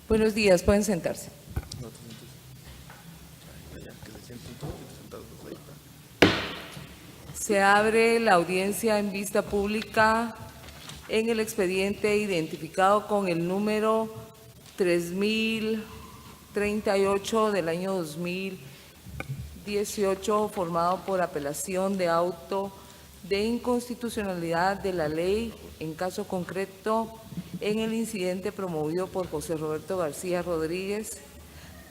Buenos días, pueden sentarse. Se abre la audiencia en vista pública en el expediente identificado con el número 3038 del año 2018, formado por apelación de auto de inconstitucionalidad de la ley, en caso concreto, en el incidente promovido por José Roberto García Rodríguez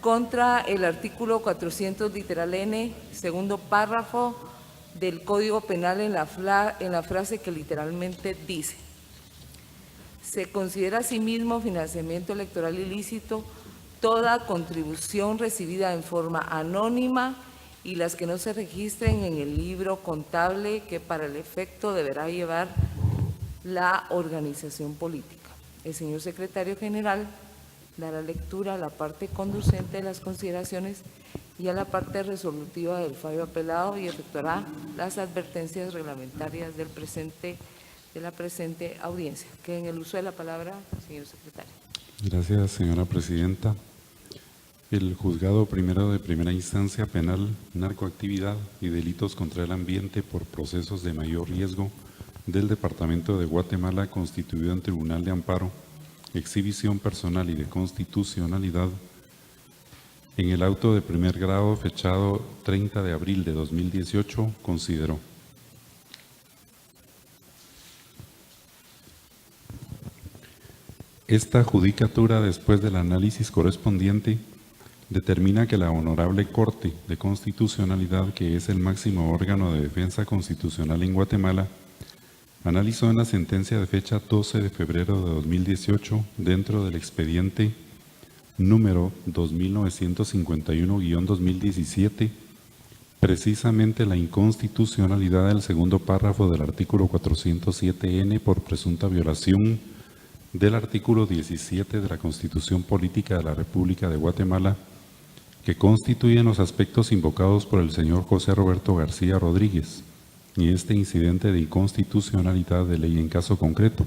contra el artículo 400 literal N, segundo párrafo del Código Penal en la frase que literalmente dice: se considera asimismo financiamiento electoral ilícito toda contribución recibida en forma anónima y las que no se registren en el libro contable que para el efecto deberá llevar la organización política. El señor secretario general dará lectura a la parte conducente de las consideraciones y a la parte resolutiva del fallo apelado y efectuará las advertencias reglamentarias de la presente audiencia. Que en el uso de la palabra, señor secretario. Gracias, señora presidenta. El Juzgado Primero de Primera Instancia Penal, Narcoactividad y Delitos contra el Ambiente por procesos de mayor riesgo del Departamento de Guatemala, constituido en Tribunal de Amparo, Exhibición Personal y de Constitucionalidad, en el auto de primer grado fechado 30 de abril de 2018, consideró: esta judicatura, después del análisis correspondiente, determina que la Honorable Corte de Constitucionalidad, que es el máximo órgano de defensa constitucional en Guatemala, analizó en la sentencia de fecha 12 de febrero de 2018, dentro del expediente número 2951-2017, precisamente la inconstitucionalidad del segundo párrafo del artículo 407N por presunta violación del artículo 17 de la Constitución Política de la República de Guatemala, que constituyen los aspectos invocados por el señor José Roberto García Rodríguez, y este incidente de inconstitucionalidad de ley en caso concreto,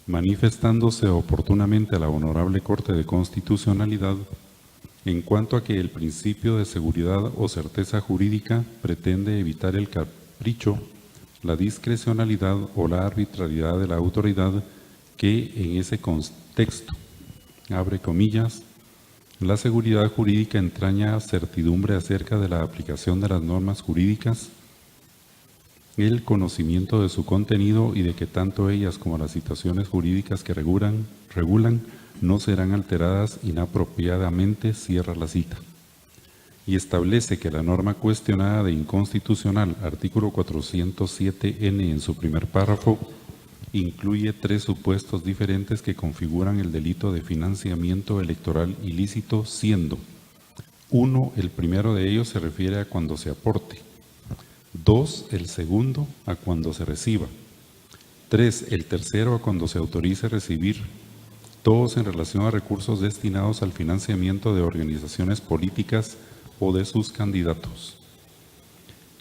manifestándose oportunamente a la Honorable Corte de Constitucionalidad en cuanto a que el principio de seguridad o certeza jurídica pretende evitar el capricho, la discrecionalidad o la arbitrariedad de la autoridad que en ese contexto, abre comillas, la seguridad jurídica entraña certidumbre acerca de la aplicación de las normas jurídicas, el conocimiento de su contenido y de que tanto ellas como las situaciones jurídicas que regulan no serán alteradas inapropiadamente, cierra la cita. Y establece que la norma cuestionada de inconstitucional, artículo 407N en su primer párrafo, incluye 3 supuestos diferentes que configuran el delito de financiamiento electoral ilícito, siendo: 1, el primero de ellos se refiere a cuando se aporte; 2, el segundo, a cuando se reciba; 3, el tercero, a cuando se autorice recibir, todos en relación a recursos destinados al financiamiento de organizaciones políticas o de sus candidatos.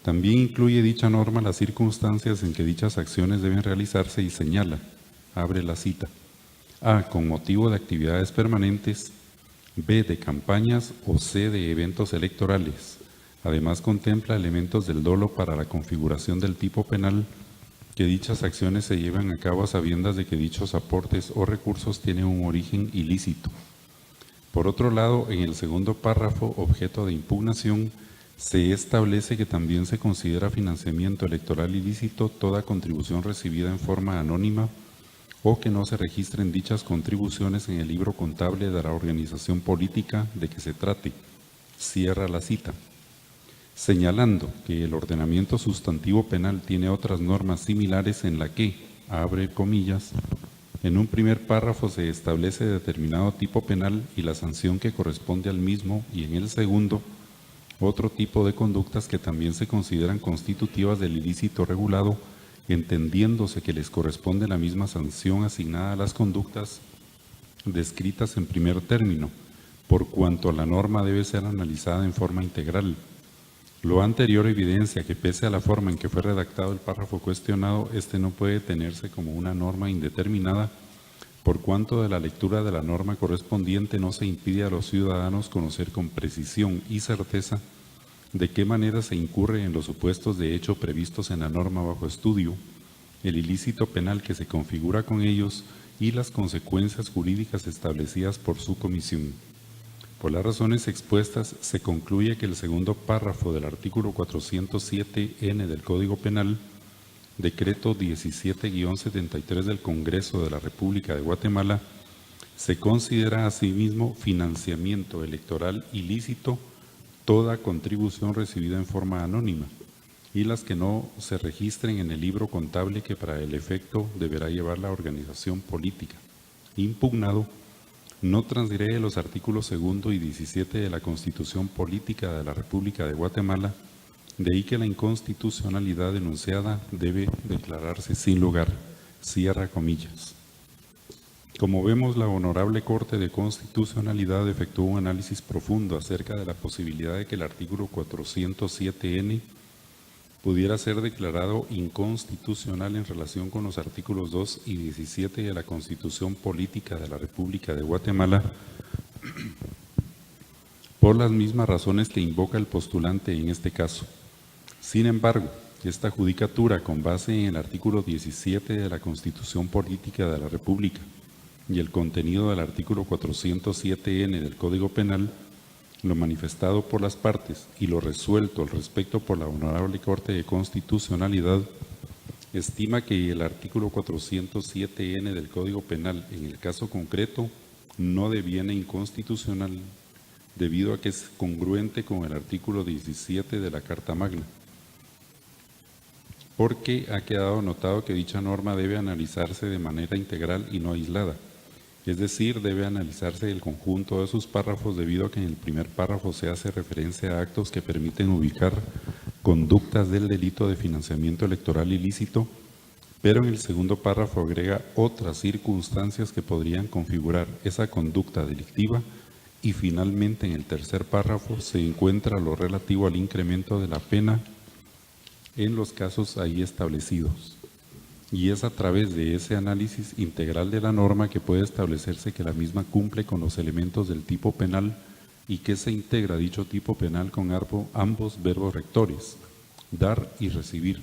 También incluye dicha norma las circunstancias en que dichas acciones deben realizarse y señala, abre la cita: A, con motivo de actividades permanentes; B, de campañas; o C, de eventos electorales. Además, contempla elementos del dolo para la configuración del tipo penal, que dichas acciones se llevan a cabo a sabiendas de que dichos aportes o recursos tienen un origen ilícito. Por otro lado, en el segundo párrafo, objeto de impugnación, se establece que también se considera financiamiento electoral ilícito toda contribución recibida en forma anónima o que no se registren dichas contribuciones en el libro contable de la organización política de que se trate, cierra la cita, señalando que el ordenamiento sustantivo penal tiene otras normas similares en la que, abre comillas, en un primer párrafo se establece determinado tipo penal y la sanción que corresponde al mismo, y en el segundo, otro tipo de conductas que también se consideran constitutivas del ilícito regulado, entendiéndose que les corresponde la misma sanción asignada a las conductas descritas en primer término, por cuanto la norma debe ser analizada en forma integral. Lo anterior evidencia que pese a la forma en que fue redactado el párrafo cuestionado, este no puede tenerse como una norma indeterminada, por cuanto de la lectura de la norma correspondiente no se impide a los ciudadanos conocer con precisión y certeza de qué manera se incurre en los supuestos de hecho previstos en la norma bajo estudio, el ilícito penal que se configura con ellos y las consecuencias jurídicas establecidas por su comisión. Por las razones expuestas, se concluye que el segundo párrafo del artículo 407N del Código Penal, Decreto 17-73 del Congreso de la República de Guatemala, se considera asimismo financiamiento electoral ilícito toda contribución recibida en forma anónima y las que no se registren en el libro contable que para el efecto deberá llevar la organización política. Impugnado, no transgrede los artículos 2 y 17 de la Constitución Política de la República de Guatemala, de ahí que la inconstitucionalidad denunciada debe declararse sin lugar. Cierra comillas. Como vemos, la Honorable Corte de Constitucionalidad efectuó un análisis profundo acerca de la posibilidad de que el artículo 407N pudiera ser declarado inconstitucional en relación con los artículos 2 y 17 de la Constitución Política de la República de Guatemala, por las mismas razones que invoca el postulante en este caso. Sin embargo, esta judicatura, con base en el artículo 17 de la Constitución Política de la República y el contenido del artículo 407N del Código Penal, lo manifestado por las partes y lo resuelto al respecto por la Honorable Corte de Constitucionalidad, estima que el artículo 407N del Código Penal, en el caso concreto, no deviene inconstitucional debido a que es congruente con el artículo 17 de la Carta Magna, porque ha quedado notado que dicha norma debe analizarse de manera integral y no aislada. Es decir, debe analizarse el conjunto de sus párrafos debido a que en el primer párrafo se hace referencia a actos que permiten ubicar conductas del delito de financiamiento electoral ilícito, pero en el segundo párrafo agrega otras circunstancias que podrían configurar esa conducta delictiva y finalmente en el tercer párrafo se encuentra lo relativo al incremento de la pena en los casos ahí establecidos. Y es a través de ese análisis integral de la norma que puede establecerse que la misma cumple con los elementos del tipo penal y que se integra dicho tipo penal con ambos verbos rectores, dar y recibir,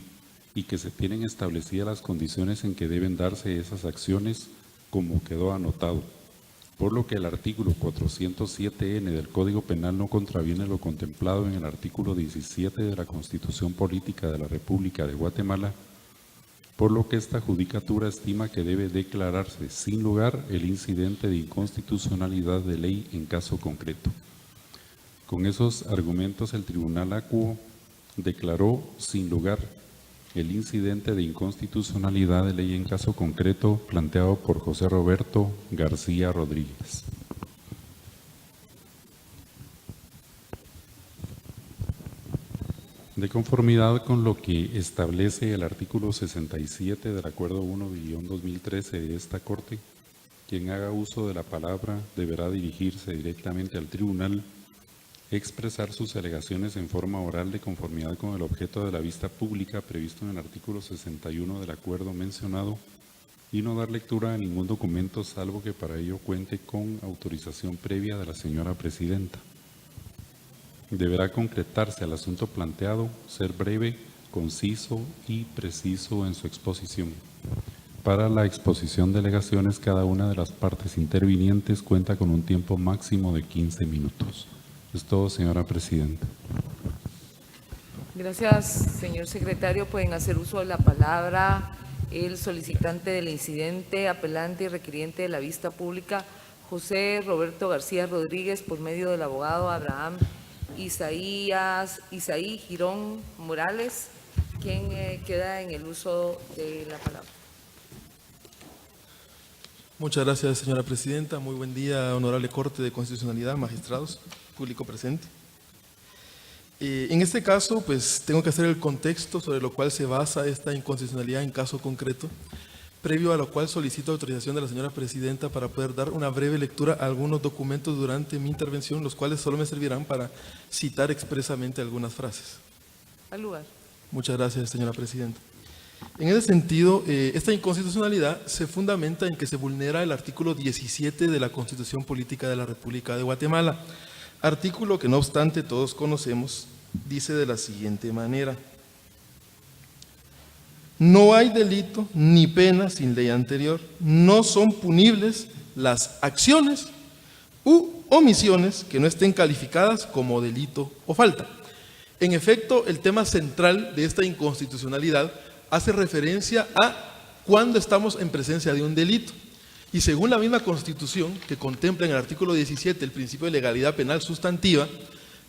y que se tienen establecidas las condiciones en que deben darse esas acciones como quedó anotado. Por lo que el artículo 407N del Código Penal no contraviene lo contemplado en el artículo 17 de la Constitución Política de la República de Guatemala, por lo que esta judicatura estima que debe declararse sin lugar el incidente de inconstitucionalidad de ley en caso concreto. Con esos argumentos, el Tribunal Acuo declaró sin lugar el incidente de inconstitucionalidad de ley en caso concreto planteado por José Roberto García Rodríguez. De conformidad con lo que establece el artículo 67 del Acuerdo 1-2013 de esta Corte, quien haga uso de la palabra deberá dirigirse directamente al tribunal, expresar sus alegaciones en forma oral de conformidad con el objeto de la vista pública previsto en el artículo 61 del acuerdo mencionado y no dar lectura a ningún documento salvo que para ello cuente con autorización previa de la señora Presidenta. Deberá concretarse al asunto planteado, ser breve, conciso y preciso en su exposición. Para la exposición de alegaciones, cada una de las partes intervinientes cuenta con un tiempo máximo de 15 minutos. Es todo, señora Presidenta. Gracias, señor secretario. Pueden hacer uso de la palabra el solicitante del incidente, apelante y requiriente de la vista pública, José Roberto García Rodríguez, por medio del abogado Abraham Isaí Girón Morales, quien queda en el uso de la palabra. Muchas gracias, señora Presidenta. Muy buen día, honorable Corte de Constitucionalidad, magistrados, público presente. En este caso, pues tengo que hacer el contexto sobre lo cual se basa esta inconstitucionalidad en caso concreto, previo a lo cual solicito autorización de la señora Presidenta para poder dar una breve lectura a algunos documentos durante mi intervención, los cuales solo me servirán para citar expresamente algunas frases. Al lugar. Muchas gracias, señora Presidenta. En ese sentido, esta inconstitucionalidad se fundamenta en que se vulnera el artículo 17 de la Constitución Política de la República de Guatemala, artículo que no obstante todos conocemos, dice de la siguiente manera: no hay delito ni pena sin ley anterior, no son punibles las acciones u omisiones que no estén calificadas como delito o falta. En efecto, el tema central de esta inconstitucionalidad hace referencia a cuando estamos en presencia de un delito. Y según la misma Constitución, que contempla en el artículo 17 el principio de legalidad penal sustantiva,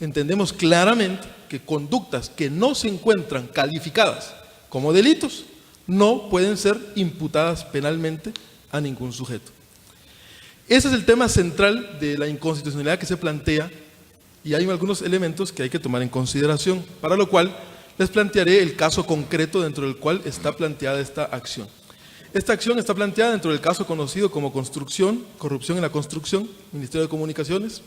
entendemos claramente que conductas que no se encuentran calificadas como delitos no pueden ser imputadas penalmente a ningún sujeto. Ese es el tema central de la inconstitucionalidad que se plantea, y hay algunos elementos que hay que tomar en consideración, para lo cual les plantearé el caso concreto dentro del cual está planteada esta acción. Esta acción está planteada dentro del caso conocido como construcción, corrupción en la construcción, Ministerio de Comunicaciones.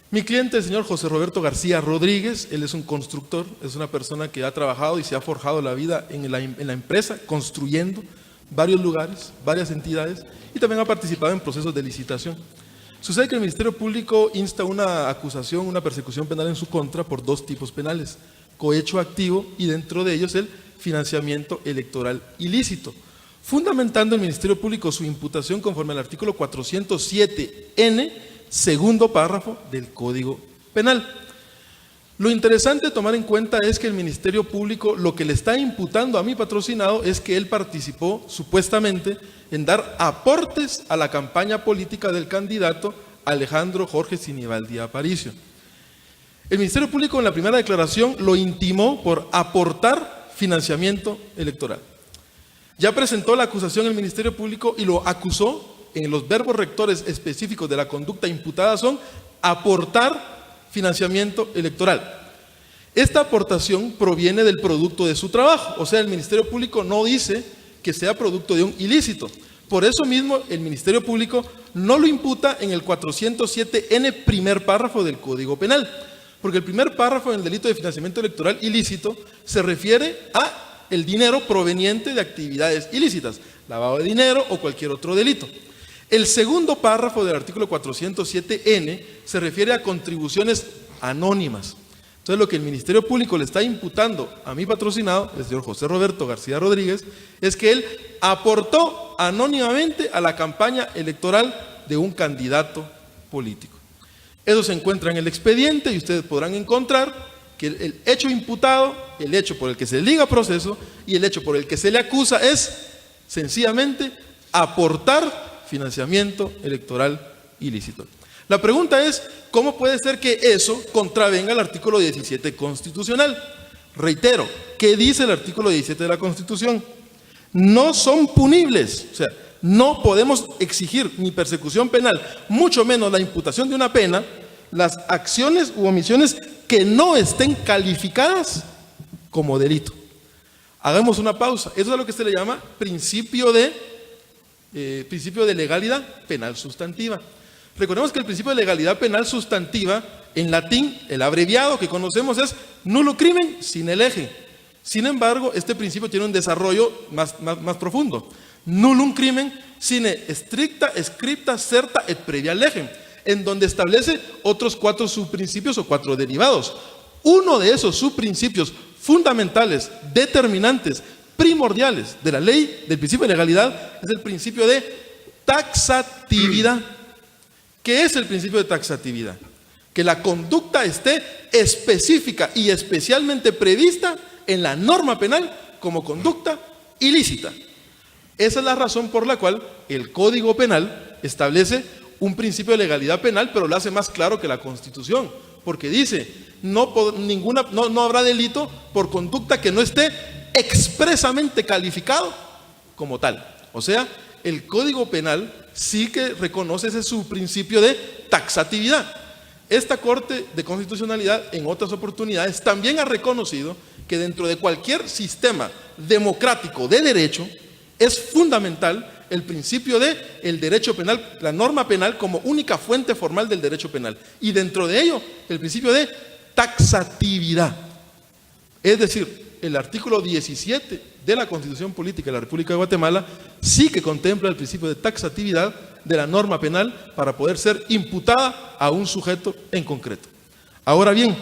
Mi cliente, el señor José Roberto García Rodríguez, él es un constructor, es una persona que ha trabajado y se ha forjado la vida en la empresa, construyendo varios lugares, varias entidades, y también ha participado en procesos de licitación. Sucede que el Ministerio Público insta una acusación, una persecución penal en su contra por dos tipos penales: cohecho activo y dentro de ellos el financiamiento electoral ilícito, fundamentando el Ministerio Público su imputación conforme al artículo 407N, segundo párrafo del Código Penal. Lo interesante de tomar en cuenta es que el Ministerio Público lo que le está imputando a mi patrocinado es que él participó supuestamente en dar aportes a la campaña política del candidato Alejandro Jorge Sinibaldi Aparicio. El Ministerio Público en la primera declaración lo intimó por aportar financiamiento electoral. Ya presentó la acusación el Ministerio Público y lo acusó en los verbos rectores específicos de la conducta imputada son aportar financiamiento electoral. Esta aportación proviene del producto de su trabajo, o sea, el Ministerio Público no dice que sea producto de un ilícito. Por eso mismo el Ministerio Público no lo imputa en el 407N primer párrafo del Código Penal, porque el primer párrafo en el delito de financiamiento electoral ilícito se refiere a el dinero proveniente de actividades ilícitas, lavado de dinero o cualquier otro delito. El segundo párrafo del artículo 407N se refiere a contribuciones anónimas. Entonces, lo que el Ministerio Público le está imputando a mi patrocinado, el señor José Roberto García Rodríguez, es que él aportó anónimamente a la campaña electoral de un candidato político. Eso se encuentra en el expediente y ustedes podrán encontrar que el hecho imputado, el hecho por el que se le liga proceso y el hecho por el que se le acusa es sencillamente aportar financiamiento electoral ilícito. La pregunta es, ¿cómo puede ser que eso contravenga el artículo 17 constitucional? Reitero, ¿qué dice el artículo 17 de la Constitución? No son punibles, o sea, no podemos exigir ni persecución penal, mucho menos la imputación de una pena, las acciones u omisiones que no estén calificadas como delito. Hagamos una pausa. Eso es lo que se le llama principio de legalidad penal sustantiva. Recordemos que el principio de legalidad penal sustantiva, en latín, el abreviado que conocemos es nullo crimen sine lege. Sin embargo, este principio tiene un desarrollo más profundo. Nullum crimen sine stricta scripta certa et previa legem, en donde establece otros 4 subprincipios o 4 derivados. Uno de esos subprincipios fundamentales, determinantes, primordiales de la ley, del principio de legalidad, es el principio de taxatividad. ¿Qué es el principio de taxatividad? Que la conducta esté específica y especialmente prevista en la norma penal como conducta ilícita. Esa es la razón por la cual el Código Penal establece un principio de legalidad penal, pero lo hace más claro que la Constitución, porque dice, no habrá delito por conducta que no esté expresamente calificado como tal. O sea, el Código Penal sí que reconoce ese subprincipio de taxatividad. Esta Corte de Constitucionalidad en otras oportunidades también ha reconocido que dentro de cualquier sistema democrático de derecho es fundamental el principio de el derecho penal, la norma penal como única fuente formal del derecho penal. Y dentro de ello, el principio de taxatividad. Es decir, el artículo 17 de la Constitución Política de la República de Guatemala sí que contempla el principio de taxatividad de la norma penal para poder ser imputada a un sujeto en concreto. Ahora bien,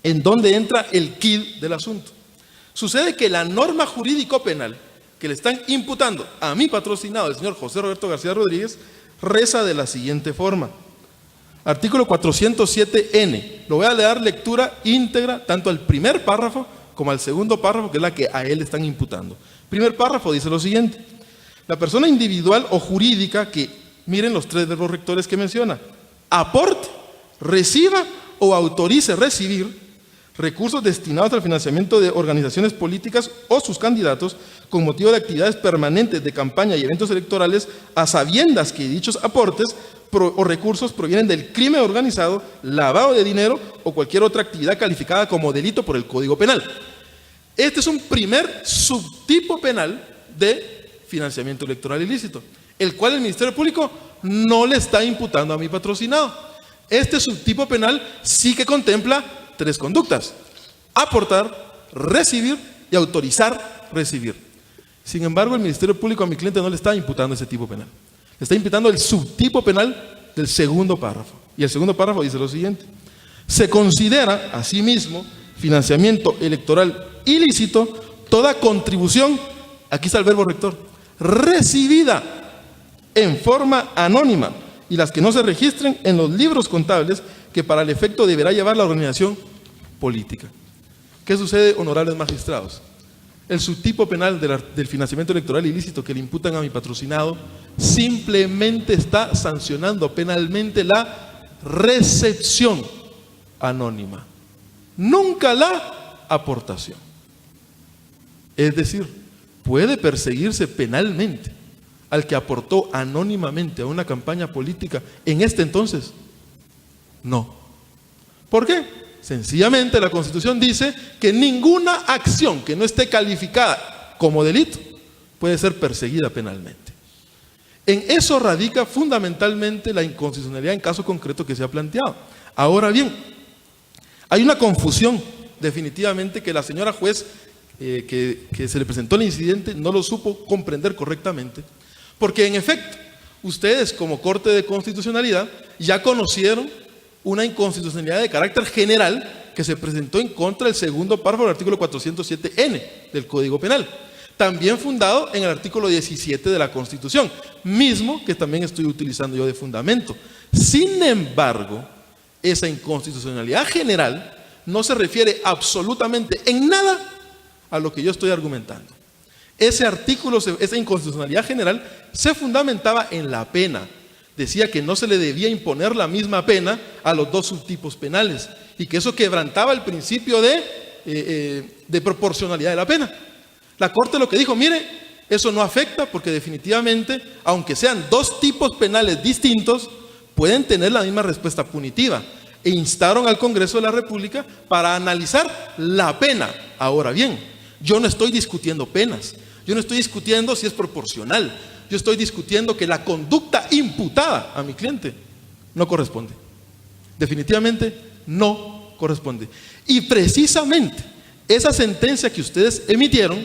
¿en dónde entra el quid del asunto? Sucede que la norma jurídico penal que le están imputando a mi patrocinado, el señor José Roberto García Rodríguez, reza de la siguiente forma. Artículo 407N. Lo voy a dar lectura íntegra tanto al primer párrafo como al segundo párrafo, que es la que a él están imputando. Primer párrafo dice lo siguiente. La persona individual o jurídica que, miren los tres verbos rectores que menciona, aporte, reciba o autorice recibir recursos destinados al financiamiento de organizaciones políticas o sus candidatos con motivo de actividades permanentes de campaña y eventos electorales, a sabiendas que dichos aportes o recursos provienen del crimen organizado, lavado de dinero o cualquier otra actividad calificada como delito por el Código Penal. Este es un primer subtipo penal de financiamiento electoral ilícito, el cual el Ministerio Público no le está imputando a mi patrocinado. Este subtipo penal sí que contempla tres conductas: aportar, recibir y autorizar recibir. Sin embargo, el Ministerio Público a mi cliente no le está imputando ese tipo penal. Le está imputando el subtipo penal del segundo párrafo. Y el segundo párrafo dice lo siguiente. Se considera, asimismo, financiamiento electoral ilícito toda contribución, aquí está el verbo rector, recibida en forma anónima y las que no se registren en los libros contables que para el efecto deberá llevar la organización política. ¿Qué sucede, honorables magistrados? El subtipo penal del financiamiento electoral ilícito que le imputan a mi patrocinado simplemente está sancionando penalmente la recepción anónima, nunca la aportación. Es decir, puede perseguirse penalmente al que aportó anónimamente a una campaña política en este entonces. No. ¿Por qué? Sencillamente la Constitución dice que ninguna acción que no esté calificada como delito puede ser perseguida penalmente. En eso radica fundamentalmente la inconstitucionalidad en caso concreto que se ha planteado. Ahora bien, hay una confusión definitivamente que la señora juez que se le presentó el incidente no lo supo comprender correctamente, porque en efecto, ustedes como Corte de Constitucionalidad ya conocieron una inconstitucionalidad de carácter general que se presentó en contra del segundo párrafo del artículo 407N del Código Penal, también fundado en el artículo 17 de la Constitución, mismo que también estoy utilizando yo de fundamento. Sin embargo, esa inconstitucionalidad general no se refiere absolutamente en nada a lo que yo estoy argumentando. Ese artículo, esa inconstitucionalidad general se fundamentaba en la pena. Decía que no se le debía imponer la misma pena a los dos subtipos penales y que eso quebrantaba el principio de proporcionalidad de la pena. La Corte lo que dijo, mire, eso no afecta porque definitivamente, aunque sean dos tipos penales distintos, pueden tener la misma respuesta punitiva. E instaron al Congreso de la República para analizar la pena. Ahora bien, yo no estoy discutiendo penas, yo no estoy discutiendo si es proporcional. Yo estoy discutiendo que la conducta imputada a mi cliente no corresponde. Definitivamente no corresponde. Y precisamente esa sentencia que ustedes emitieron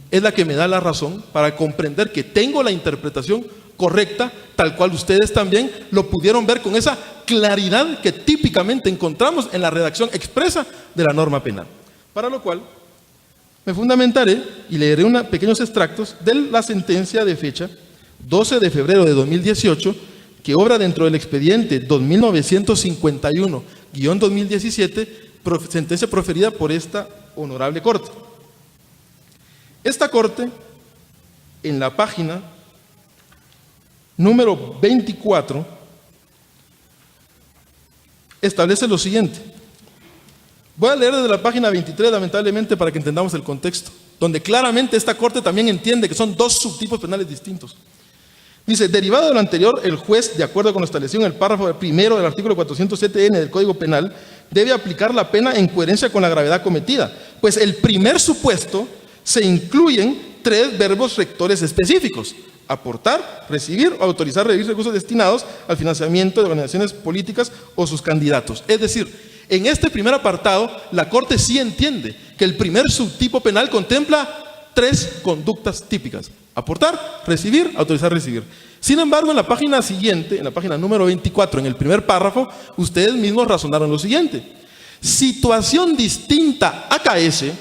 es la que me da la razón para comprender que tengo la interpretación correcta, tal cual ustedes también lo pudieron ver con esa claridad que típicamente encontramos en la redacción expresa de la norma penal. Para lo cual me fundamentaré y leeré unos pequeños extractos de la sentencia de fecha 12 de febrero de 2018, que obra dentro del expediente 2951-2017, sentencia proferida por esta honorable Corte. Esta Corte, en la página número 24, establece lo siguiente. Voy a leer desde la página 23, lamentablemente, para que entendamos el contexto, donde claramente esta Corte también entiende que son dos subtipos penales distintos. Dice, derivado de lo anterior, el juez, de acuerdo con lo establecido en el párrafo primero del artículo 407N del Código Penal, debe aplicar la pena en coherencia con la gravedad cometida, pues el primer supuesto se incluyen tres verbos rectores específicos: aportar, recibir o autorizar recibir recursos destinados al financiamiento de organizaciones políticas o sus candidatos. Es decir, En este primer apartado, la Corte sí entiende que el primer subtipo penal contempla 3 conductas típicas: aportar, recibir, autorizar, recibir. Sin embargo, en la página siguiente, en la página número 24, en el primer párrafo, ustedes mismos razonaron lo siguiente: situación distinta acaece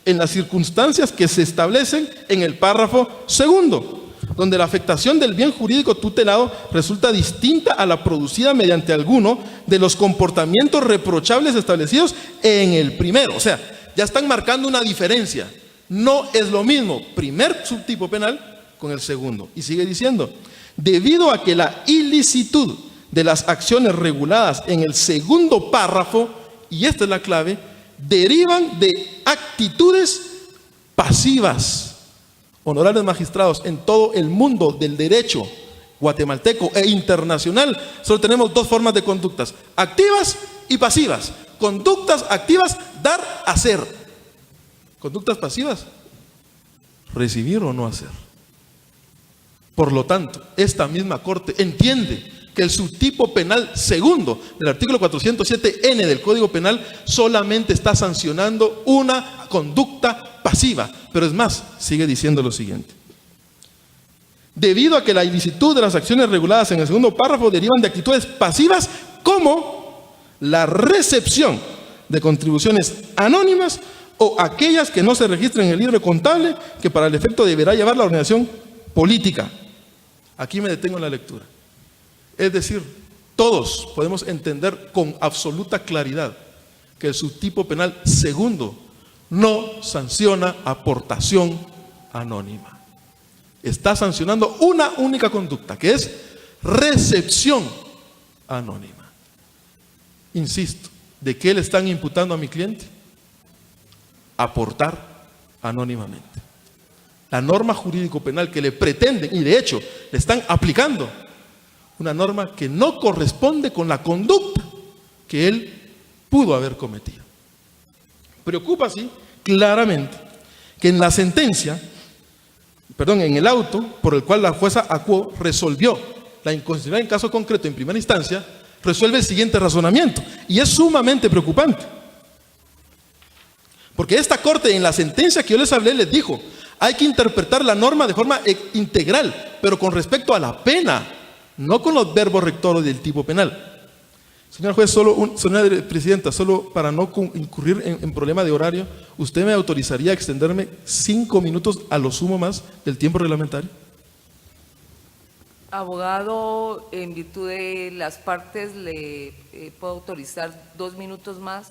en las circunstancias que se establecen en el párrafo segundo, donde la afectación del bien jurídico tutelado resulta distinta a la producida mediante alguno de los comportamientos reprochables establecidos en el primero. O sea, ya están marcando una diferencia. No es lo mismo primer subtipo penal con el segundo. Y sigue diciendo: debido a que la ilicitud de las acciones reguladas en el segundo párrafo, y esta es la clave, derivan de actitudes pasivas. Honorables magistrados, en todo el mundo del derecho guatemalteco e internacional solo tenemos 2 formas de conductas: activas y pasivas. Conductas activas: dar, hacer. Conductas pasivas: recibir o no hacer. Por lo tanto, esta misma Corte entiende que el subtipo penal segundo del artículo 407N del Código Penal solamente está sancionando una conducta pasiva. Pero es más, sigue diciendo lo siguiente: debido a que la ilicitud de las acciones reguladas en el segundo párrafo derivan de actitudes pasivas como la recepción de contribuciones anónimas o aquellas que no se registren en el libro contable que para el efecto deberá llevar la organización política. Aquí me detengo en la lectura. Es decir, todos podemos entender con absoluta claridad que el subtipo penal segundo no sanciona aportación anónima. Está sancionando una única conducta, que es recepción anónima. Insisto, ¿de qué le están imputando a mi cliente? Aportar anónimamente. La norma jurídico-penal que le pretenden, y de hecho le están aplicando, una norma que no corresponde con la conducta que él pudo haber cometido. Preocupa así claramente que en la sentencia, en el auto por el cual la jueza Acuo resolvió la inconstitucionalidad en caso concreto en primera instancia, resuelve el siguiente razonamiento, y es sumamente preocupante. Porque esta Corte, en la sentencia que yo les hablé, les dijo: hay que interpretar la norma de forma integral, pero con respecto a la pena, no con los verbos rectores del tipo penal. Señora juez, señora presidenta, solo para no incurrir en problema de horario, ¿usted me autorizaría a extenderme 5 minutos a lo sumo más del tiempo reglamentario? Abogado, en virtud de las partes, le puedo autorizar 2 minutos más,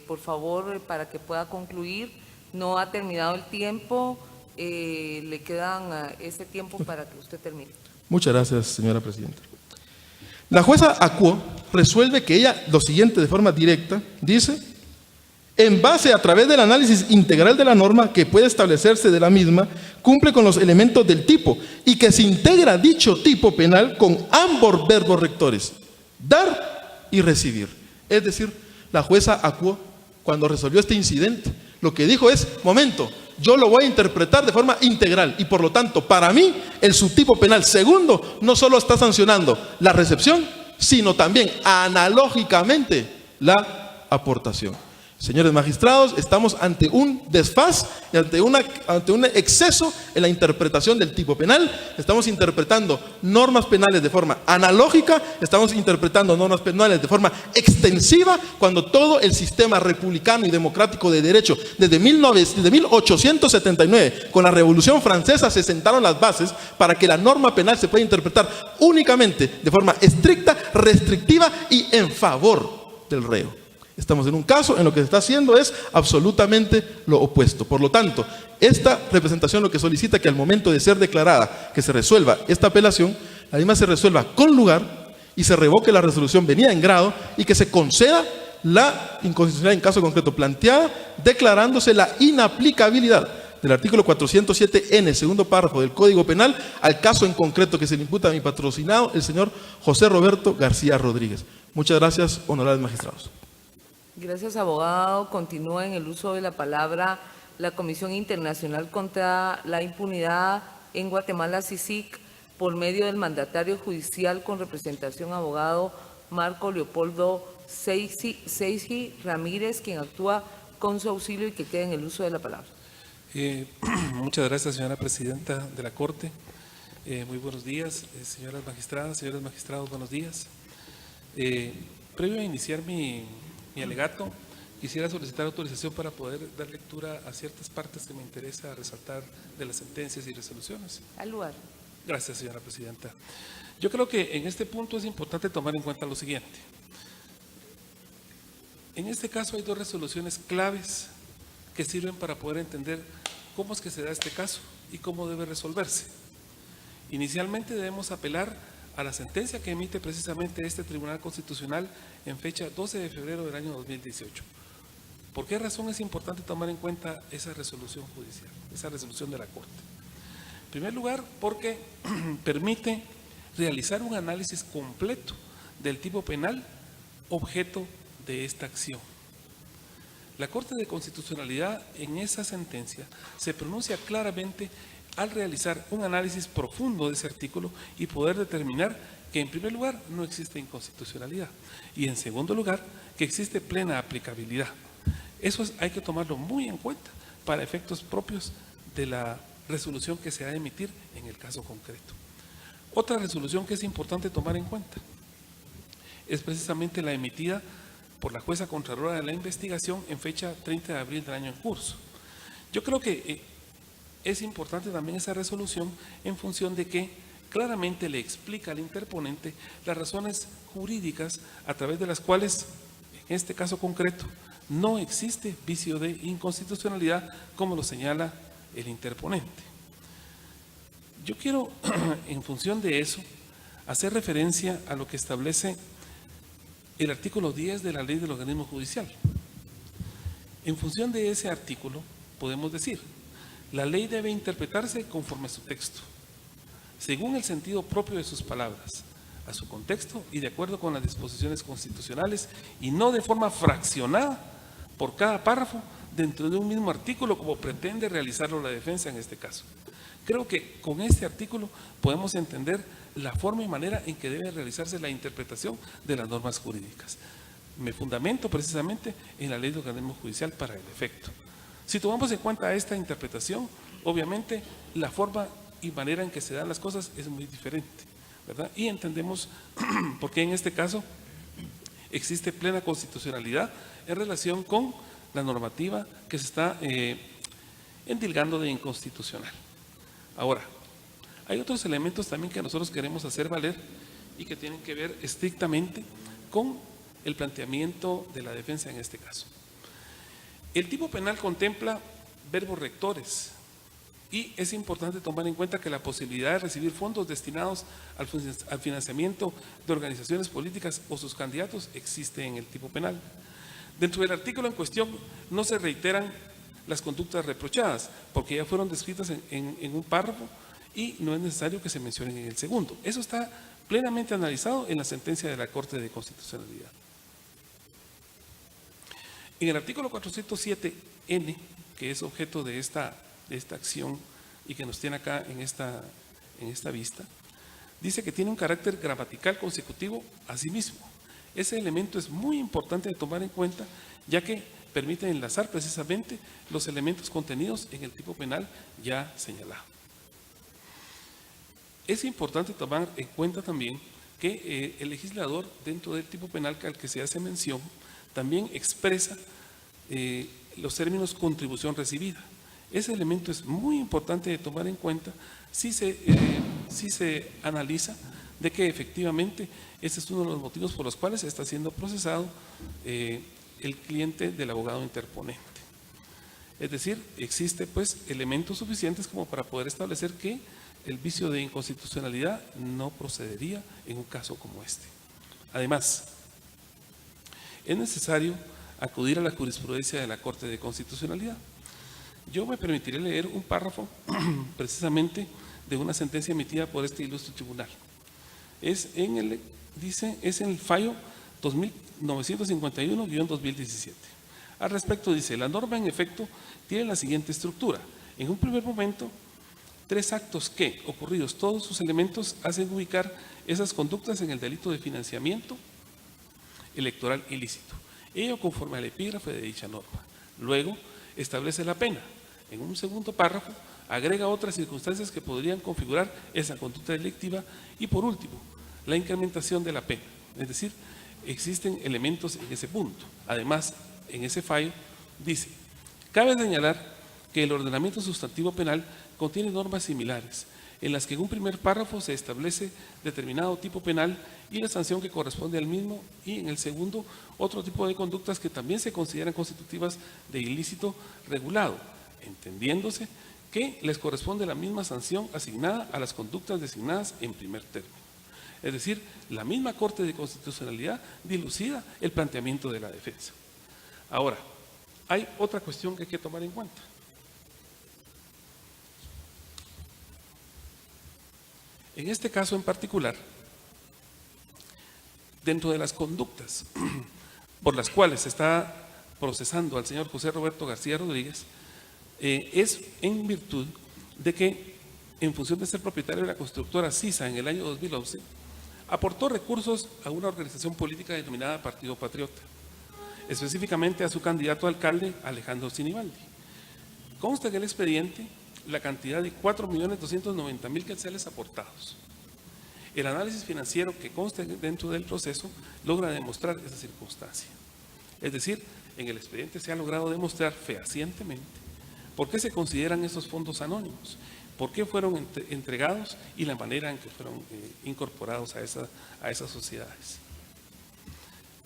por favor, para que pueda concluir. No ha terminado el tiempo, le quedan ese tiempo para que usted termine. Muchas gracias, señora presidenta. La jueza Acuo resuelve que ella lo siguiente de forma directa, dice: en base a través del análisis integral de la norma que puede establecerse de la misma, cumple con los elementos del tipo y que se integra dicho tipo penal con ambos verbos rectores, dar y recibir. Es decir, la jueza Acuo, cuando resolvió este incidente, lo que dijo es: momento, yo lo voy a interpretar de forma integral y por lo tanto, para mí, el subtipo penal segundo no solo está sancionando la recepción, sino también analógicamente la aportación. Señores magistrados, estamos ante un desfaz y ante un exceso en la interpretación del tipo penal. Estamos interpretando normas penales de forma analógica, estamos interpretando normas penales de forma extensiva, cuando todo el sistema republicano y democrático de derecho, desde 1879, con la Revolución Francesa, se sentaron las bases para que la norma penal se pueda interpretar únicamente de forma estricta, restrictiva y en favor del reo. Estamos en un caso en lo que se está haciendo es absolutamente lo opuesto. Por lo tanto, esta representación lo que solicita que al momento de ser declarada que se resuelva esta apelación, la misma se resuelva con lugar y se revoque la resolución venida en grado y que se conceda la inconstitucionalidad en caso concreto planteada, declarándose la inaplicabilidad del artículo 407N, segundo párrafo del Código Penal, al caso en concreto que se le imputa a mi patrocinado, el señor José Roberto García Rodríguez. Muchas gracias, honorables magistrados. Gracias, abogado. Continúa en el uso de la palabra la Comisión Internacional contra la Impunidad en Guatemala, CICIG, por medio del mandatario judicial con representación, abogado Marco Leopoldo Seiji Ramírez, quien actúa con su auxilio y que queda en el uso de la palabra. Muchas gracias, señora presidenta de la Corte. Muy buenos días, señoras magistradas, señores magistrados, buenos días. Previo a iniciar mi alegato, quisiera solicitar autorización para poder dar lectura a ciertas partes que me interesa resaltar de las sentencias y resoluciones. Al lugar. Gracias, señora presidenta. Yo creo que en este punto es importante tomar en cuenta lo siguiente. En este caso hay dos resoluciones claves que sirven para poder entender cómo es que se da este caso y cómo debe resolverse. Inicialmente debemos apelar a la sentencia que emite precisamente este Tribunal Constitucional en fecha 12 de febrero del año 2018. ¿Por qué razón es importante tomar en cuenta esa resolución judicial, esa resolución de la Corte? En primer lugar, porque permite realizar un análisis completo del tipo penal objeto de esta acción. La Corte de Constitucionalidad en esa sentencia se pronuncia claramente al realizar un análisis profundo de ese artículo y poder determinar que en primer lugar no existe inconstitucionalidad y en segundo lugar que existe plena aplicabilidad. Eso hay que tomarlo muy en cuenta para efectos propios de la resolución que se ha de emitir en el caso concreto. Otra resolución que es importante tomar en cuenta es precisamente la emitida por la jueza contralora de la investigación en fecha 30 de abril del año en curso. Yo creo que es importante también esa resolución en función de que claramente le explica al interponente las razones jurídicas a través de las cuales, en este caso concreto, no existe vicio de inconstitucionalidad como lo señala el interponente. Yo quiero, en función de eso, hacer referencia a lo que establece el artículo 10 de la Ley del Organismo Judicial. En función de ese artículo, podemos decir, la ley debe interpretarse conforme a su texto, según el sentido propio de sus palabras, a su contexto y de acuerdo con las disposiciones constitucionales y no de forma fraccionada por cada párrafo dentro de un mismo artículo como pretende realizarlo la defensa en este caso. Creo que con este artículo podemos entender la forma y manera en que debe realizarse la interpretación de las normas jurídicas. Me fundamento precisamente en la Ley de Organismo Judicial para el efecto. Si tomamos en cuenta esta interpretación, obviamente la forma y manera en que se dan las cosas es muy diferente, ¿verdad? Y entendemos por qué en este caso existe plena constitucionalidad en relación con la normativa que se está endilgando de inconstitucional. Ahora, hay otros elementos también que nosotros queremos hacer valer y que tienen que ver estrictamente con el planteamiento de la defensa en este caso. El tipo penal contempla verbos rectores y es importante tomar en cuenta que la posibilidad de recibir fondos destinados al financiamiento de organizaciones políticas o sus candidatos existe en el tipo penal. Dentro del artículo en cuestión no se reiteran las conductas reprochadas porque ya fueron descritas en un párrafo y no es necesario que se mencionen en el segundo. Eso está plenamente analizado en la sentencia de la Corte de Constitucionalidad. En el artículo 407N, que es objeto de esta acción y que nos tiene acá en esta vista, dice que tiene un carácter gramatical consecutivo a sí mismo. Ese elemento es muy importante de tomar en cuenta, ya que permite enlazar precisamente los elementos contenidos en el tipo penal ya señalado. Es importante tomar en cuenta también que el legislador, dentro del tipo penal al que se hace mención, también expresa los términos contribución recibida. Ese elemento es muy importante de tomar en cuenta si se analiza de que efectivamente este es uno de los motivos por los cuales está siendo procesado el cliente del abogado interponente. Es decir, existe pues elementos suficientes como para poder establecer que el vicio de inconstitucionalidad no procedería en un caso como este. Además, es necesario acudir a la jurisprudencia de la Corte de Constitucionalidad. Yo me permitiré leer un párrafo precisamente de una sentencia emitida por este ilustre tribunal. Es en el fallo 951-2017. Al respecto dice, la norma en efecto tiene la siguiente estructura. En un primer momento, 3 actos que, ocurridos todos sus elementos, hacen ubicar esas conductas en el delito de financiamiento electoral ilícito. Ello conforme al epígrafe de dicha norma. Luego, establece la pena. En un segundo párrafo, agrega otras circunstancias que podrían configurar esa conducta delictiva. Y por último, la incrementación de la pena. Es decir, existen elementos en ese punto. Además, en ese fallo dice: cabe señalar que el ordenamiento sustantivo penal contiene normas similares, en las que en un primer párrafo se establece determinado tipo penal y la sanción que corresponde al mismo, y en el segundo otro tipo de conductas que también se consideran constitutivas de ilícito regulado, entendiéndose que les corresponde la misma sanción asignada a las conductas designadas en primer término. Es decir, la misma Corte de Constitucionalidad dilucida el planteamiento de la defensa. Ahora, hay otra cuestión que hay que tomar en cuenta. En este caso en particular, dentro de las conductas por las cuales se está procesando al señor José Roberto García Rodríguez, es en virtud de que, en función de ser propietario de la constructora CISA en el año 2011, aportó recursos a una organización política denominada Partido Patriota, específicamente a su candidato a alcalde, Alejandro Sinibaldi. Consta en el expediente la cantidad de 4.290.000 quetzales aportados. El análisis financiero que consta dentro del proceso logra demostrar esa circunstancia. Es decir, en el expediente se ha logrado demostrar fehacientemente por qué se consideran esos fondos anónimos, por qué fueron entregados y la manera en que fueron incorporados a esas sociedades.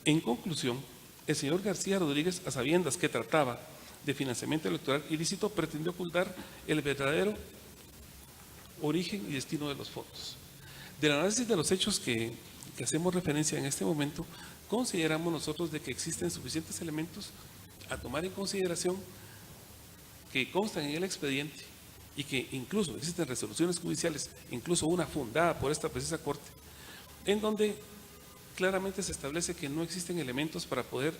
En conclusión, el señor García Rodríguez, a sabiendas que trataba de financiamiento electoral ilícito, pretendió ocultar el verdadero origen y destino de los fondos. Del análisis de los hechos que hacemos referencia en este momento, consideramos nosotros de que existen suficientes elementos a tomar en consideración que constan en el expediente y que incluso existen resoluciones judiciales, incluso una fundada por esta precisa Corte, en donde claramente se establece que no existen elementos para poder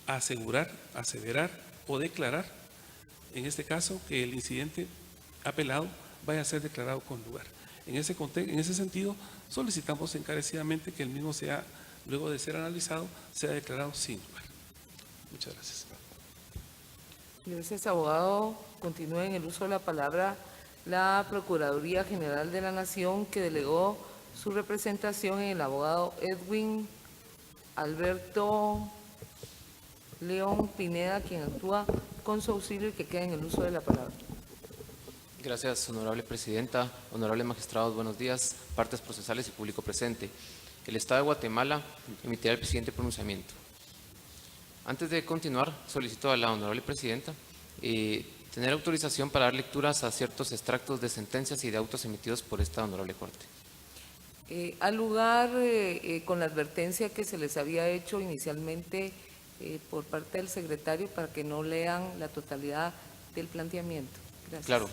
asegurar, aseverar o declarar, en este caso, que el incidente apelado vaya a ser declarado con lugar. En ese sentido, solicitamos encarecidamente que el mismo sea, luego de ser analizado, sea declarado sin lugar. Muchas gracias. Gracias, abogado. Continúa en el uso de la palabra la Procuraduría General de la Nación, que delegó su representación en el abogado Edwin Alberto León Pineda, quien actúa con su auxilio y que queda en el uso de la palabra. Gracias, honorable presidenta, honorables magistrados, buenos días, partes procesales y público presente. El Estado de Guatemala emitirá el siguiente pronunciamiento. Antes de continuar, solicito a la honorable presidenta tener autorización para dar lecturas a ciertos extractos de sentencias y de autos emitidos por esta honorable Corte. Al lugar, con la advertencia que se les había hecho inicialmente por parte del secretario para que no lean la totalidad del planteamiento. Gracias. Claro,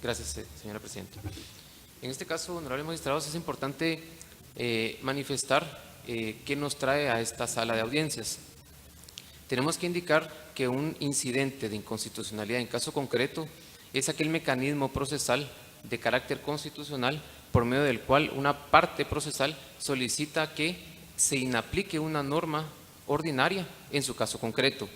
gracias, señora presidenta. En este caso, honorables magistrados, es importante manifestar qué nos trae a esta sala de audiencias. Tenemos que indicar que un incidente de inconstitucionalidad en caso concreto es aquel mecanismo procesal de carácter constitucional por medio del cual una parte procesal solicita que se inaplique una norma ordinaria en su caso concreto,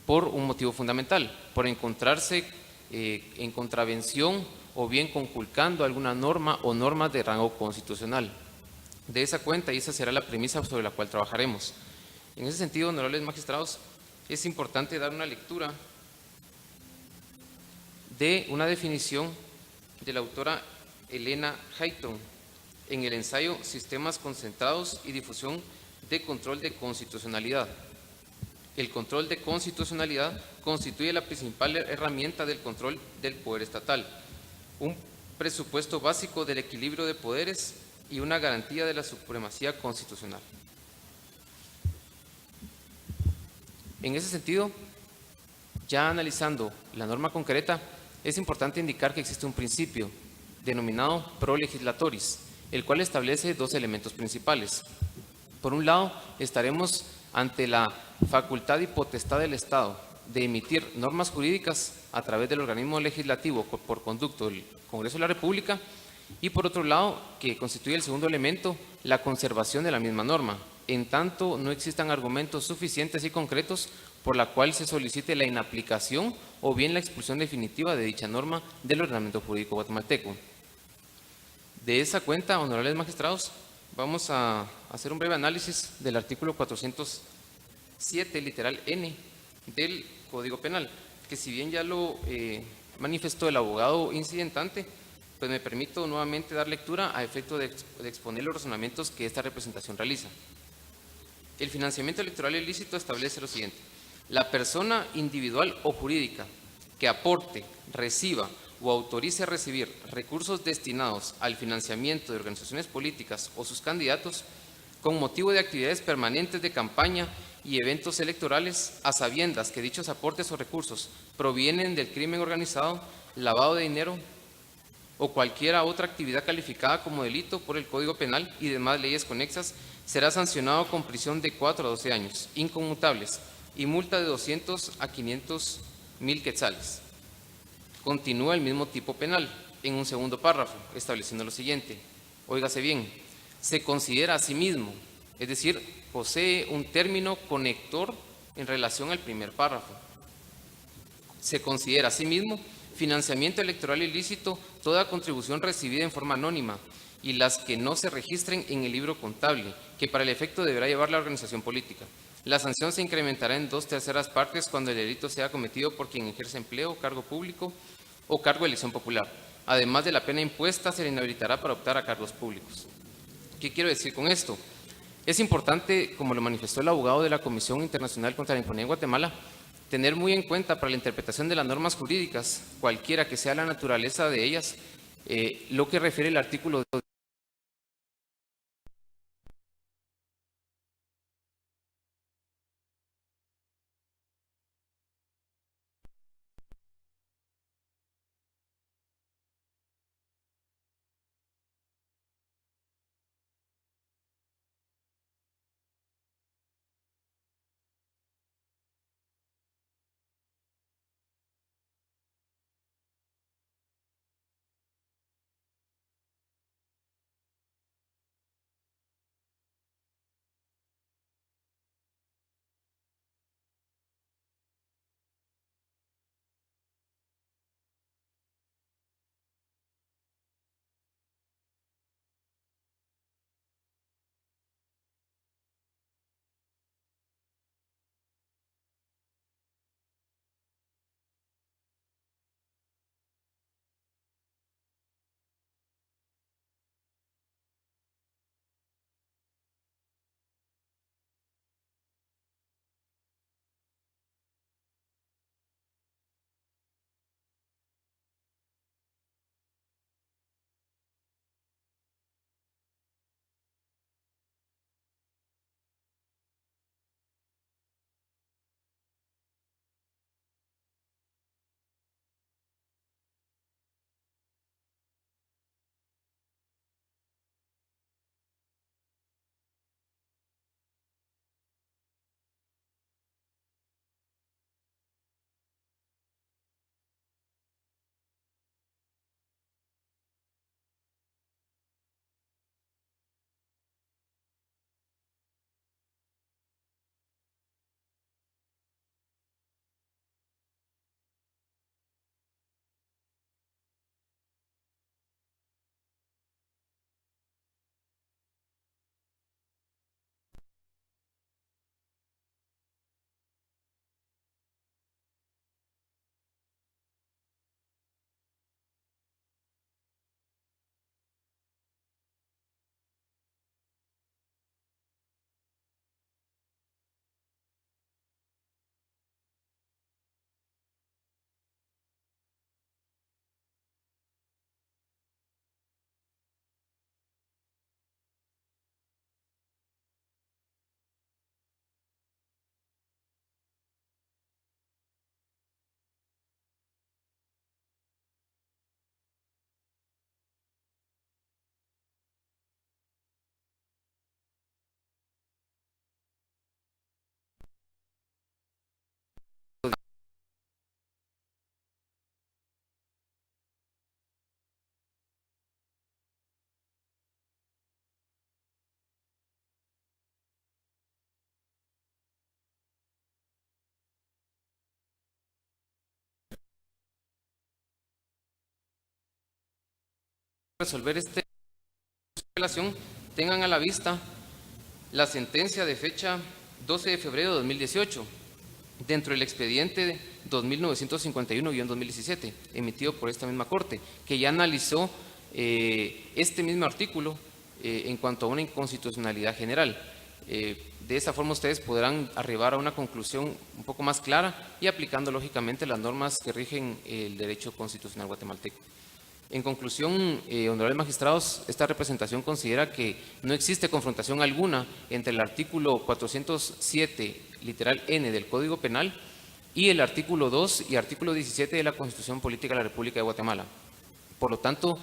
por un motivo fundamental, por encontrarse en contravención o bien conculcando alguna norma o normas de rango constitucional. De esa cuenta, y esa será la premisa sobre la cual trabajaremos. En ese sentido, honorables magistrados, es importante dar una lectura de una definición de la autora Elena Hayton en el ensayo Sistemas concentrados y difusión de control de constitucionalidad. El control de constitucionalidad constituye la principal herramienta del control del poder estatal, un presupuesto básico del equilibrio de poderes y una garantía de la supremacía constitucional. En ese sentido, ya analizando la norma concreta, es importante indicar que existe un principio denominado pro legislatoris, el cual establece dos elementos principales. Por un lado, estaremos ante la facultad y potestad del Estado de emitir normas jurídicas a través del organismo legislativo por conducto del Congreso de la República, y por otro lado, que constituye el segundo elemento, la conservación de la misma norma, en tanto no existan argumentos suficientes y concretos por la cual se solicite la inaplicación o bien la expulsión definitiva de dicha norma del ordenamiento jurídico guatemalteco. De esa cuenta, honorables magistrados, vamos a hacer un breve análisis del artículo 407, literal N, del Código Penal, que si bien ya lo manifestó el abogado incidentante, pues me permito nuevamente dar lectura a efecto de exponer los razonamientos que esta representación realiza. El financiamiento electoral ilícito establece lo siguiente: la persona individual o jurídica que aporte, reciba o autorice a recibir recursos destinados al financiamiento de organizaciones políticas o sus candidatos con motivo de actividades permanentes de campaña y eventos electorales, a sabiendas que dichos aportes o recursos provienen del crimen organizado, lavado de dinero o cualquier otra actividad calificada como delito por el Código Penal y demás leyes conexas, será sancionado con prisión de 4 a 12 años, inconmutables, y multa de 200 a 500 mil quetzales. Continúa el mismo tipo penal en un segundo párrafo, estableciendo lo siguiente: óigase bien, se considera a sí mismo, es decir, posee un término conector en relación al primer párrafo. Se considera a sí mismo financiamiento electoral ilícito toda contribución recibida en forma anónima y las que no se registren en el libro contable, que para el efecto deberá llevar la organización política. La sanción se incrementará en 2/3 partes cuando el delito sea cometido por quien ejerce empleo, cargo público o cargo de elección popular. Además de la pena impuesta, se le inhabilitará para optar a cargos públicos. ¿Qué quiero decir con esto? Es importante, como lo manifestó el abogado de la Comisión Internacional contra la Impunidad en Guatemala, tener muy en cuenta para la interpretación de las normas jurídicas, cualquiera que sea la naturaleza de ellas, lo que refiere el artículo resolver esta apelación, tengan a la vista la sentencia de fecha 12 de febrero de 2018, dentro del expediente 2951-2017, emitido por esta misma Corte, que ya analizó este mismo artículo en cuanto a una inconstitucionalidad general. De esta forma ustedes podrán arribar a una conclusión un poco más clara y aplicando lógicamente las normas que rigen el derecho constitucional guatemalteco. En conclusión, honorables magistrados, esta representación considera que no existe confrontación alguna entre el artículo 407, literal N del Código Penal y el artículo 2 y artículo 17 de la Constitución Política de la República de Guatemala. Por lo tanto,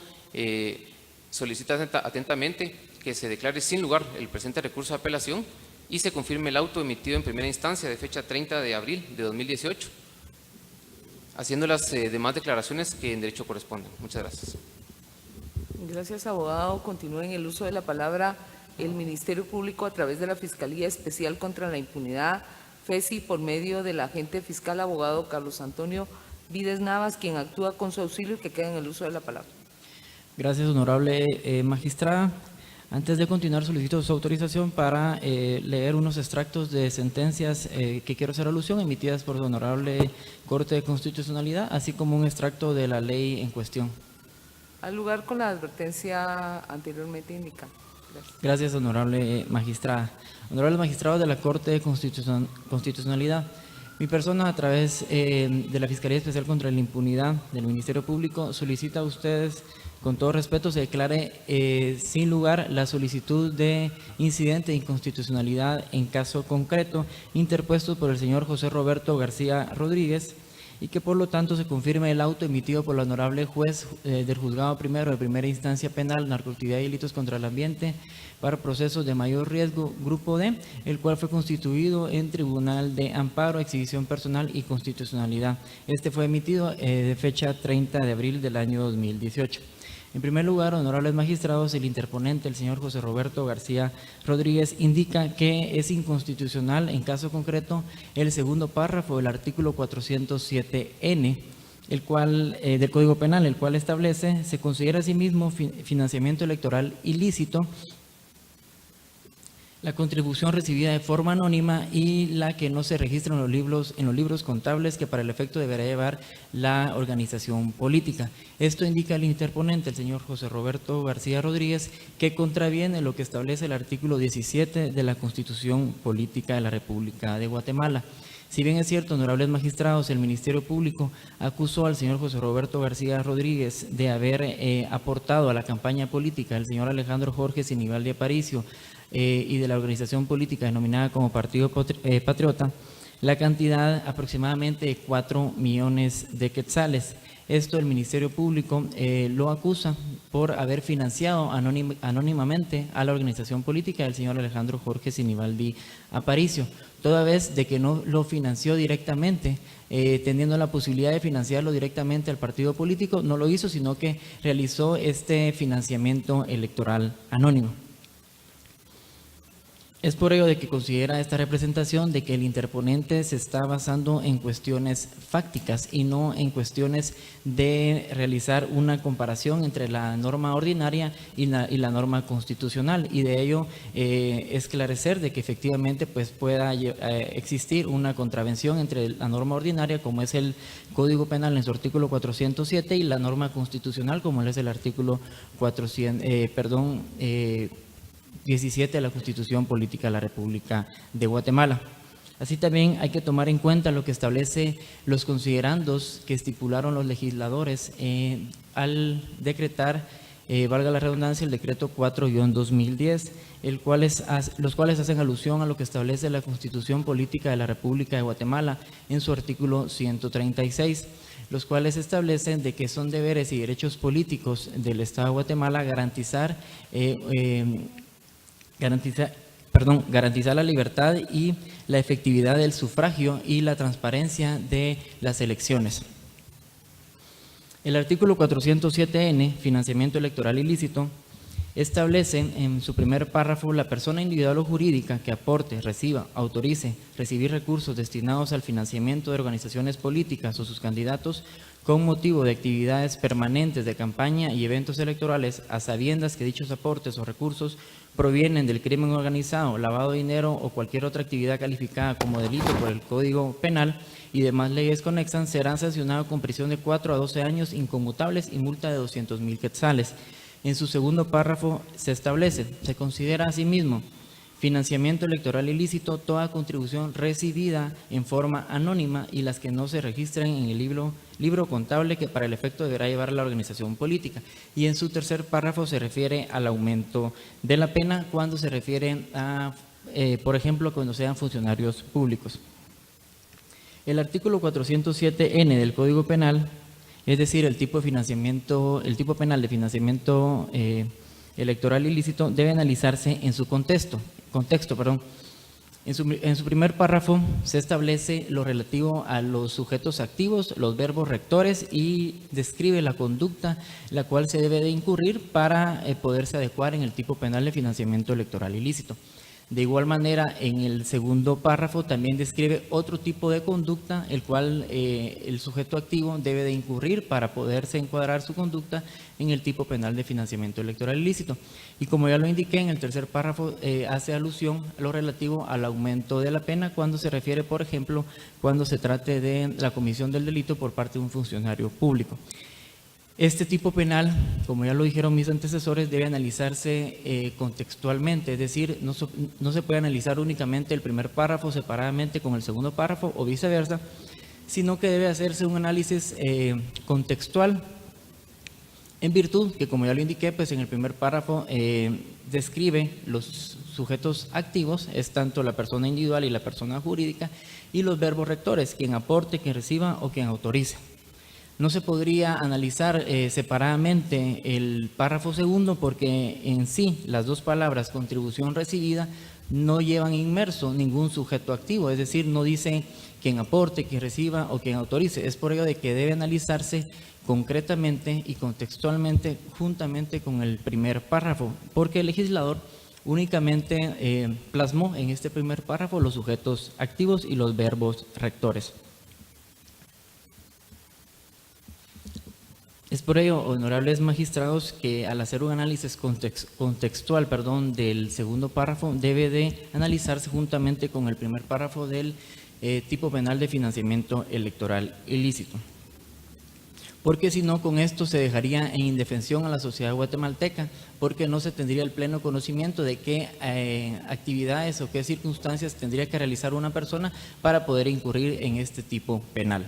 solicita atentamente que se declare sin lugar el presente recurso de apelación y se confirme el auto emitido en primera instancia de fecha 30 de abril de 2018, haciendo las demás declaraciones que en derecho corresponden. Muchas gracias. Gracias, abogado. Continúa en el uso de la palabra el Ministerio Público a través de la Fiscalía Especial contra la Impunidad, FESI, por medio del agente fiscal abogado Carlos Antonio Vides Navas, quien actúa con su auxilio y que queda en el uso de la palabra. Gracias, honorable magistrada. Antes de continuar, solicito su autorización para leer unos extractos de sentencias que quiero hacer alusión, emitidas por la Honorable Corte de Constitucionalidad, así como un extracto de la ley en cuestión. Al lugar con la advertencia anteriormente indicada. Gracias. Gracias, honorable magistrada. Honorables magistrados de la Corte de Constitucionalidad, mi persona, a través de la Fiscalía Especial contra la Impunidad del Ministerio Público, solicita a ustedes, con todo respeto, se declare sin lugar la solicitud de incidente de inconstitucionalidad en caso concreto interpuesto por el señor José Roberto García Rodríguez, y que por lo tanto se confirme el auto emitido por la honorable juez del Juzgado Primero de Primera Instancia Penal, Narcoactividad y Delitos contra el Ambiente para procesos de mayor riesgo, Grupo D, el cual fue constituido en Tribunal de Amparo, Exhibición Personal y Constitucionalidad. Este fue emitido de fecha 30 de abril del año 2018. En primer lugar, honorables magistrados, el interponente, el señor José Roberto García Rodríguez, indica que es inconstitucional, en caso concreto, el segundo párrafo del artículo 407N, el cual, del Código Penal, el cual establece, se considera a sí mismo financiamiento electoral ilícito la contribución recibida de forma anónima y la que no se registra en los libros contables que para el efecto deberá llevar la organización política. Esto indica el interponente, el señor José Roberto García Rodríguez, que contraviene lo que establece el artículo 17 de la Constitución Política de la República de Guatemala. Si bien es cierto, honorables magistrados, el Ministerio Público acusó al señor José Roberto García Rodríguez de haber aportado a la campaña política del señor Alejandro Jorge Sinibaldi Aparicio y de la organización política denominada como Partido Patriota, la cantidad aproximadamente de 4 millones de quetzales. Esto el Ministerio Público lo acusa por haber financiado anónimamente a la organización política del señor Alejandro Jorge Sinibaldi Aparicio, toda vez de que no lo financió directamente, teniendo la posibilidad de financiarlo directamente al partido político, no lo hizo, sino que realizó este financiamiento electoral anónimo. Es por ello de que considera esta representación de que el interponente se está basando en cuestiones fácticas y no en cuestiones de realizar una comparación entre la norma ordinaria y la norma constitucional, y de ello esclarecer de que efectivamente pues pueda existir una contravención entre la norma ordinaria, como es el Código Penal en su artículo 407, y la norma constitucional, como es el artículo 17 de la Constitución Política de la República de Guatemala. Así también hay que tomar en cuenta lo que establece los considerandos que estipularon los legisladores al decretar, valga la redundancia, el decreto 4-2010, los cuales hacen alusión a lo que establece la Constitución Política de la República de Guatemala en su artículo 136, los cuales establecen de que son deberes y derechos políticos del Estado de Guatemala garantizar la libertad y la efectividad del sufragio y la transparencia de las elecciones. El artículo 407N, financiamiento electoral ilícito, establece en su primer párrafo: la persona individual o jurídica que aporte, reciba, autorice recibir recursos destinados al financiamiento de organizaciones políticas o sus candidatos con motivo de actividades permanentes de campaña y eventos electorales, a sabiendas que dichos aportes o recursos provienen del crimen organizado, lavado de dinero o cualquier otra actividad calificada como delito por el Código Penal y demás leyes conexas, serán sancionados con prisión de 4 a 12 años inconmutables y multa de 200,000 quetzales. En su segundo párrafo se establece, se considera asimismo financiamiento electoral ilícito toda contribución recibida en forma anónima y las que no se registren en el libro contable que para el efecto deberá llevar la organización política. Y en su tercer párrafo se refiere al aumento de la pena cuando se refiere a, por ejemplo, cuando sean funcionarios públicos. El artículo 407N del Código Penal, es decir, el tipo penal de financiamiento electoral ilícito, debe analizarse en su contexto. En su primer párrafo se establece lo relativo a los sujetos activos, los verbos rectores y describe la conducta la cual se debe de incurrir para poderse adecuar en el tipo penal de financiamiento electoral ilícito. De igual manera, en el segundo párrafo también describe otro tipo de conducta, el cual el sujeto activo debe de incurrir para poderse encuadrar su conducta en el tipo penal de financiamiento electoral ilícito. Y como ya lo indiqué, en el tercer párrafo hace alusión a lo relativo al aumento de la pena cuando se refiere, por ejemplo, cuando se trate de la comisión del delito por parte de un funcionario público. Este tipo penal, como ya lo dijeron mis antecesores, debe analizarse contextualmente, es decir, no se puede analizar únicamente el primer párrafo separadamente con el segundo párrafo o viceversa, sino que debe hacerse un análisis contextual, en virtud que, como ya lo indiqué, pues en el primer párrafo describe los sujetos activos, es tanto la persona individual y la persona jurídica, y los verbos rectores, quien aporte, quien reciba o quien autorice. No se podría analizar separadamente el párrafo segundo porque en sí las dos palabras contribución recibida no llevan inmerso ningún sujeto activo, es decir, no dice quien aporte, quien reciba o quien autorice. Es por ello de que debe analizarse concretamente y contextualmente juntamente con el primer párrafo, porque el legislador únicamente plasmó en este primer párrafo los sujetos activos y los verbos rectores. Es por ello, honorables magistrados, que al hacer un análisis contextual del segundo párrafo debe de analizarse juntamente con el primer párrafo del tipo penal de financiamiento electoral ilícito. Porque si no, con esto se dejaría en indefensión a la sociedad guatemalteca, porque no se tendría el pleno conocimiento de qué actividades o qué circunstancias tendría que realizar una persona para poder incurrir en este tipo penal.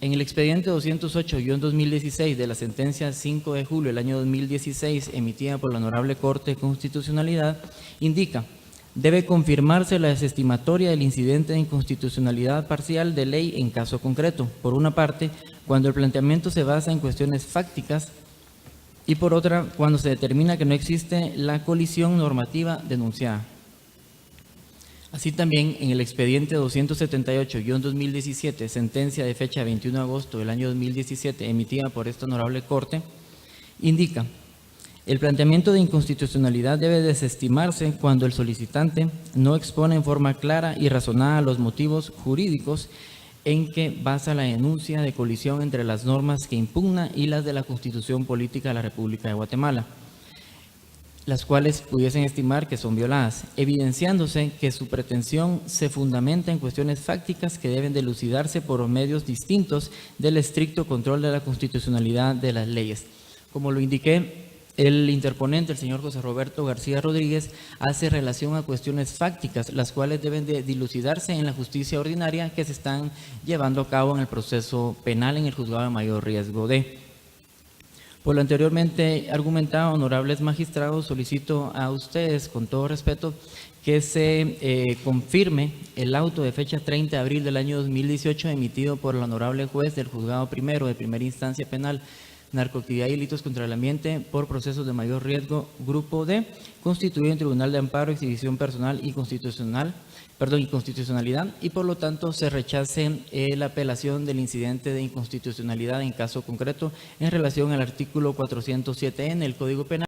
En el expediente 208-2016 de la sentencia 5 de julio del año 2016 emitida por la Honorable Corte de Constitucionalidad, indica: debe confirmarse la desestimatoria del incidente de inconstitucionalidad parcial de ley en caso concreto, por una parte, cuando el planteamiento se basa en cuestiones fácticas y por otra, cuando se determina que no existe la colisión normativa denunciada. Así también, en el expediente 278-2017, sentencia de fecha 21 de agosto del año 2017, emitida por esta Honorable Corte, indica: el planteamiento de inconstitucionalidad debe desestimarse cuando el solicitante no expone en forma clara y razonada los motivos jurídicos en que basa la denuncia de colisión entre las normas que impugna y las de la Constitución Política de la República de Guatemala, las cuales pudiesen estimar que son violadas, evidenciándose que su pretensión se fundamenta en cuestiones fácticas que deben dilucidarse por medios distintos del estricto control de la constitucionalidad de las leyes. Como lo indiqué, el interponente, el señor José Roberto García Rodríguez, hace relación a cuestiones fácticas, las cuales deben de dilucidarse en la justicia ordinaria que se están llevando a cabo en el proceso penal en el juzgado de mayor riesgo de. Por lo anteriormente argumentado, honorables magistrados, solicito a ustedes, con todo respeto, que se confirme el auto de fecha 30 de abril del año 2018 emitido por el honorable juez del juzgado primero de primera instancia penal, narcoactividad y delitos contra el ambiente por procesos de mayor riesgo, grupo D, constituido en Tribunal de Amparo, Exhibición Personal y inconstitucionalidad, y por lo tanto se rechace la apelación del incidente de inconstitucionalidad en caso concreto en relación al artículo 407 en el Código Penal.